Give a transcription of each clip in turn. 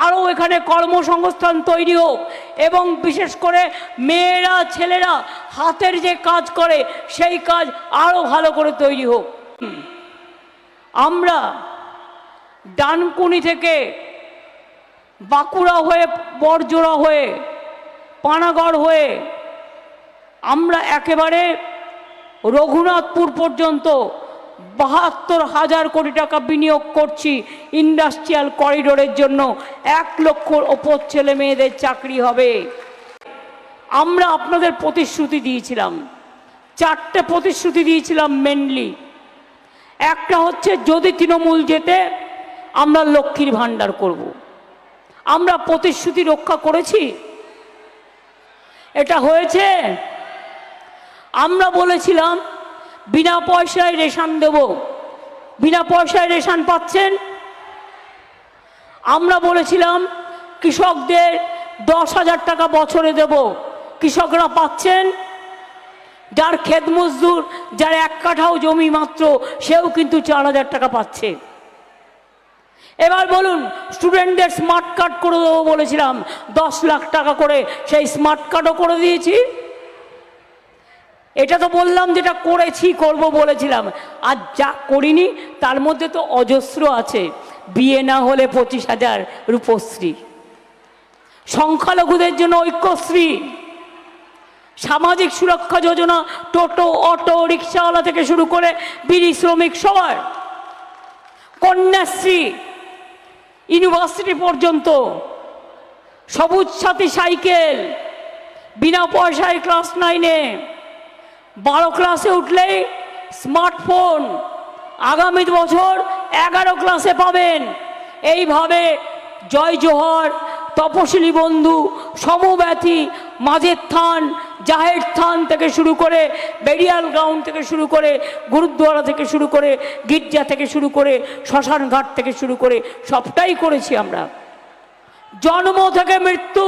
আরও এখানে কর্মসংস্থান তৈরি হোক এবং বিশেষ করে মেয়েরা ছেলেরা হাতের যে কাজ করে সেই কাজ আরও ভালো করে তৈরি হোক। আমরা ডানকুনি থেকে বাঁকুড়া হয়ে বড়জোড়া হয়ে পানাগড় হয়ে আমরা একেবারে রঘুনাথপুর পর্যন্ত ৭২,০০০ কোটি টাকা বিনিয়োগ করছি ইন্ডাস্ট্রিয়াল করিডোরের জন্য। ১ লক্ষর ওপর ছেলে মেয়েদের চাকরি হবে। আমরা আপনাদের প্রতিশ্রুতি দিয়েছিলাম, 4টে প্রতিশ্রুতি দিয়েছিলাম মেনলি। একটা হচ্ছে যদি তৃণমূল জেতে আমরা লক্ষ্মীর ভাণ্ডার করব। আমরা প্রতিশ্রুতি রক্ষা করেছি, এটা হয়েছে। আমরা বলেছিলাম বিনা পয়সায় রেশন দেব, বিনা পয়সায় রেশন পাচ্ছেন। আমরা বলেছিলাম কৃষকদের 10,000 টাকা বছরে দেব, কৃষকরা পাচ্ছেন। যার ক্ষেত মজদুর, যার 1 কাঠাও জমি মাত্র, সেও কিন্তু 4,000 টাকা পাচ্ছে। এবার বলুন, স্টুডেন্টদের স্মার্ট কার্ড করে দেবো বলেছিলাম 10 লাখ টাকা করে, সেই স্মার্ট কার্ডও করে দিয়েছি। এটা তো বললাম যেটা করেছি করব বলেছিলাম, আর যা করিনি তার মধ্যে তো অজস্র আছে। বিয়ে না হলে 25,000 রূপশ্রী, সংখ্যালঘুদের জন্য ঐক্যশ্রী, সামাজিক সুরক্ষা যোজনা, টোটো অটো রিক্সাওয়ালা থেকে শুরু করে বিড়ি শ্রমিক সবার, কন্যাশ্রী, ইউনিভার্সিটি পর্যন্ত, সবুজ সাথী সাইকেল, বিনা পয়সায় ক্লাস 9-এ, 12 ক্লাসে উঠলেই স্মার্টফোন, আগামী বছর 11 ক্লাসে পাবেন। এইভাবে জয় জোহর, তপশিলি বন্ধু, সমব্যথী, মাঝের থান, জাহের থান থেকে শুরু করে বেরিয়াল গ্রাউন্ড থেকে শুরু করে গুরুদ্বারা থেকে শুরু করে গির্জা থেকে শুরু করে শ্মশান ঘাট থেকে শুরু করে সবটাই করেছি আমরা। জন্ম থেকে মৃত্যু,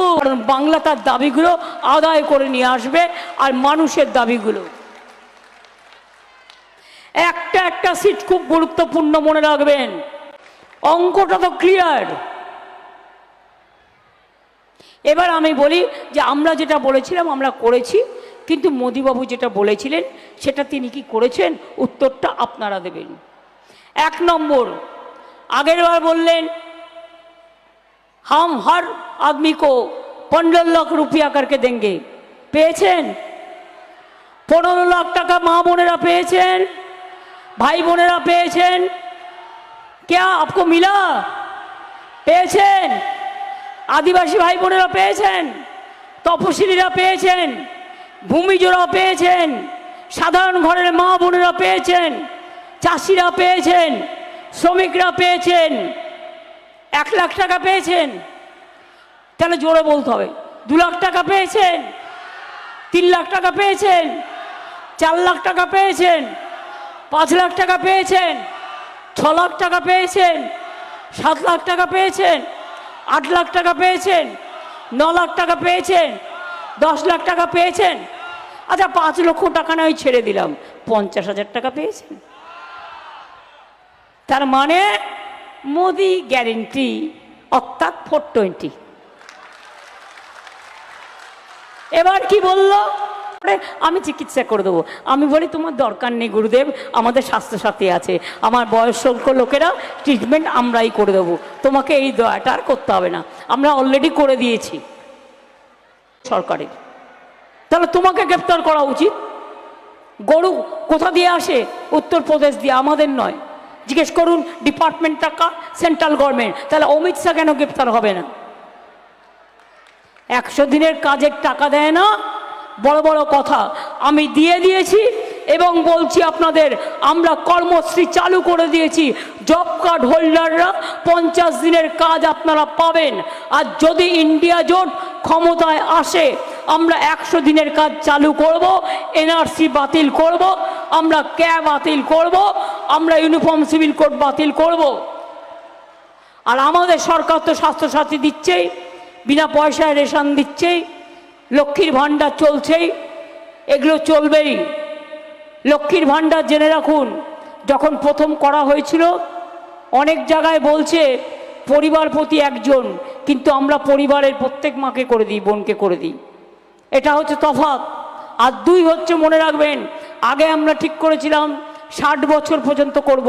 বাংলা তার দাবিগুলো আদায় করে নিয়ে আসবে। আর মানুষের দাবিগুলো, একটা একটা সিট খুব গুরুত্বপূর্ণ, মনে রাখবেন। অঙ্কটা তো ক্লিয়ার। এবার আমি বলি যে আমরা যেটা বলেছিলাম আমরা করেছি, কিন্তু মোদিবাবু যেটা বলেছিলেন সেটা তিনি কি করেছেন, উত্তরটা আপনারা দেবেন। 1 নম্বর, আগের বার বললেন हम हर आदमी को 15 लाख रुपया करके देंगे, পেয়েছেন? 15 লাখ টাকা মা বোনেরা পেয়েছেন, ভাই বোনেরা পেয়েছেন? क्या आपको मिला? পেয়েছেন? আদিবাসী ভাই বোনেরা পেয়েছেন, তপশিলীরা পেয়েছেন, ভূমিজরা পেয়েছেন, সাধারণ ঘরের মা বোনেরা পেয়েছেন, চাষিরা পেয়েছেন, শ্রমিকরা পেয়েছেন। 1 লাখ টাকা পেয়েছেন? তাহলে জোরে বলতে হবে। 2 লাখ টাকা পেয়েছেন? 3 লাখ টাকা পেয়েছেন? 4 লাখ টাকা পেয়েছেন? 5 লাখ টাকা পেয়েছেন? 6 লাখ টাকা পেয়েছেন? 7 লাখ টাকা পেয়েছেন? 8 লাখ টাকা পেয়েছেন? 9 লাখ টাকা পেয়েছেন? 10 লাখ টাকা পেয়েছেন? আচ্ছা 5 লক্ষ টাকা নয় ছেড়ে দিলাম, 50,000 টাকা পেয়েছেন? তার মানে মোদি গ্যারেন্টি, অর্থাৎ 420। এবার কি বলল, আমি চিকিৎসা করে দেবো। আমি বলি তোমার দরকার নেই গুরুদেব, আমাদের স্বাস্থ্যসাথী আছে, আমার বয়স্ক লোকেরা ট্রিটমেন্ট আমরাই করে দেবো, তোমাকে এই দয়াটা আর করতে হবে না, আমরা অলরেডি করে দিয়েছি সরকারের। তাহলে তোমাকে গ্রেপ্তার করা উচিত। গরু কোথা দিয়ে আসে? উত্তরপ্রদেশ দিয়ে, আমাদের নয়। জিজ্ঞেস করুন ডিপার্টমেন্ট টাকা, সেন্ট্রাল গভর্নমেন্ট। তাহলে অমিত শাহ কেন গ্রেপ্তার হবে না? 100 দিনের কাজের টাকা দেয় না, বড় বড় কথা। আমি দিয়ে দিয়েছি এবং বলছি আপনাদের, আমরা কর্মশ্রী চালু করে দিয়েছি। জব কার্ড হোল্ডাররা 50 দিনের কাজ আপনারা পাবেন। আর যদি ইন্ডিয়া জোট ক্ষমতায় আসে, আমরা 100 দিনের কাজ চালু করব, এনআরসি বাতিল করব, আমরা ক্যাব বাতিল করব, আমরা ইউনিফর্ম সিভিল কোড বাতিল করব। আর আমাদের সরকার তো স্বাস্থ্যসাথী দিচ্ছেই, বিনা পয়সায় রেশন দিচ্ছেই, লক্ষ্মীর ভাণ্ডার চলছেই, এগুলো চলবেই। লক্ষ্মীর ভাণ্ডার জেনে রাখুন, যখন প্রথম করা হয়েছিল অনেক জায়গায় বলছে পরিবার প্রতি একজন, কিন্তু আমরা পরিবারের প্রত্যেক মাকে করে দিই, বোনকে করে দিই। এটা হচ্ছে তফাৎ। আর দুই হচ্ছে, মনে রাখবেন, আগে আমরা ঠিক করেছিলাম 60 বছর পর্যন্ত করব,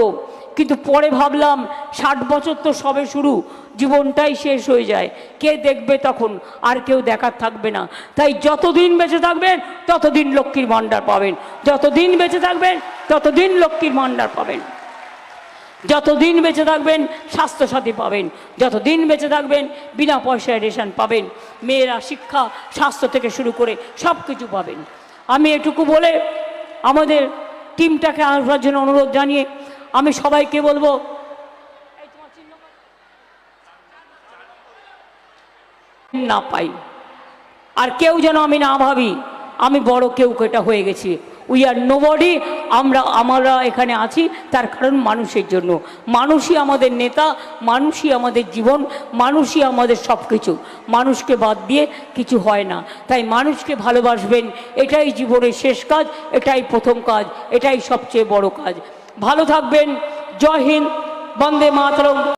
কিন্তু পরে ভাবলাম 60 বছর তো সবে শুরু, জীবনটাই শেষ হয়ে যায়, কে দেখবে তখন? আর কেউ দেখার থাকবে না। তাই যতদিন বেঁচে থাকবেন ততদিন লক্ষ্মীর ভাণ্ডার পাবেন, যতদিন বেঁচে থাকবেন ততদিন লক্ষ্মীর ভাণ্ডার পাবেন, যতদিন বেঁচে থাকবেন স্বাস্থ্যসাথী পাবেন, যতদিন বেঁচে থাকবেন বিনা পয়সায় রেশন পাবেন, মেয়েরা শিক্ষা স্বাস্থ্য থেকে শুরু করে সব কিছু পাবেন। আমি এটুকু বলে আমাদের টিমটাকে আসার জন্য অনুরোধ জানিয়ে আমি সবাইকে বলবো, না পাই আর কেউ যেন আমি না ভাবি আমি বড় কেউ কেটা হয়ে গেছি। We are nobody. আমরা এখানে আছি তার কারণ মানুষের জন্য। মানুষই আমাদের নেতা, মানুষই আমাদের জীবন, মানুষই আমাদের সব কিছু। মানুষকে বাদ দিয়ে কিছু হয় না। তাই মানুষকে ভালোবাসবেন, এটাই জীবনের শেষ কাজ, এটাই প্রথম কাজ, এটাই সবচেয়ে বড় কাজ। ভালো থাকবেন। জয় হিন্দ, বন্দে মাতরম।